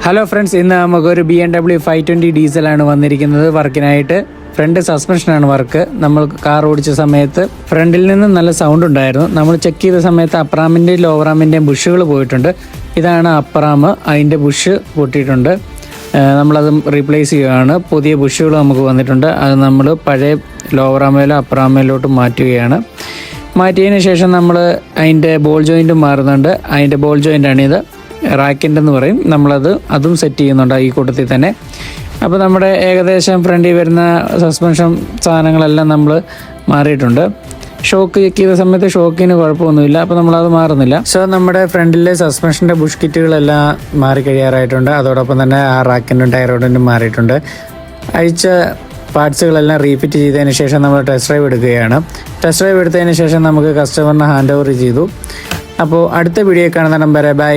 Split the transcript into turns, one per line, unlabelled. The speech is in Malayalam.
ഹലോ ഫ്രണ്ട്സ്, ഇന്ന് നമുക്കൊരു BMW 520 ഡീസലാണ് വന്നിരിക്കുന്നത് വർക്കിനായിട്ട്. ഫ്രണ്ട് സസ്പെൻഷനാണ് വർക്ക്. നമ്മൾ കാർ ഓടിച്ച സമയത്ത് ഫ്രണ്ടിൽ നിന്ന് നല്ല സൗണ്ട് ഉണ്ടായിരുന്നു. നമ്മൾ ചെക്ക് ചെയ്ത സമയത്ത് അപ്പറാമിൻ്റെയും ലോവറാമിൻ്റെയും ബുഷുകൾ പോയിട്ടുണ്ട്. ഇതാണ് അപ്പറാം, അതിൻ്റെ ബുഷ് പൊട്ടിയിട്ടുണ്ട്. നമ്മളത് റീപ്ലേസ് ചെയ്യുകയാണ്. പുതിയ ബുഷുകൾ നമുക്ക് വന്നിട്ടുണ്ട്. അത് നമ്മൾ പഴയ ലോവറാമയിലോ അപ്പറാമയിലോട്ട് മാറ്റുകയാണ്. മാറ്റിയതിന് ശേഷം നമ്മൾ അതിൻ്റെ ബോൾ ജോയിൻറ്റും മാറുന്നുണ്ട്. അതിൻ്റെ ബോൾ ജോയിൻ്റാണിത്, റാക്കിൻ്റെ എന്ന് പറയും. അതും സെറ്റ് ചെയ്യുന്നുണ്ട് ഈ കൂട്ടത്തിൽ തന്നെ. അപ്പോൾ നമ്മുടെ ഏകദേശം ഫ്രണ്ടിൽ വരുന്ന സസ്പെൻഷൻ സാധനങ്ങളെല്ലാം നമ്മൾ മാറിയിട്ടുണ്ട്. ഷോക്ക് ചെക്ക് ചെയ്ത സമയത്ത് ഷോക്കിന് കുഴപ്പമൊന്നുമില്ല, അപ്പോൾ നമ്മളത് മാറുന്നില്ല. സോ നമ്മുടെ ഫ്രണ്ടിലെ സസ്പെൻഷൻ്റെ ബുഷ് കിറ്റുകളെല്ലാം മാറിക്കഴിയാറായിട്ടുണ്ട്. അതോടൊപ്പം തന്നെ ആ റാക്കിൻ്റെ ടയറോഡിനും മാറിയിട്ടുണ്ട്. അഴിച്ച പാർട്സുകളെല്ലാം റീഫിറ്റ് ചെയ്തതിന് ശേഷം നമ്മൾ ടെസ്റ്റ് ഡ്രൈവ് എടുക്കുകയാണ്. ടെസ്റ്റ് ഡ്രൈവ് എടുത്തതിന് ശേഷം നമുക്ക് കസ്റ്റമറിന് ഹാൻഡ് ഓവർ ചെയ്തു. അപ്പോൾ അടുത്ത വീഡിയോ കാണുന്ന നമ്പർ ബൈ.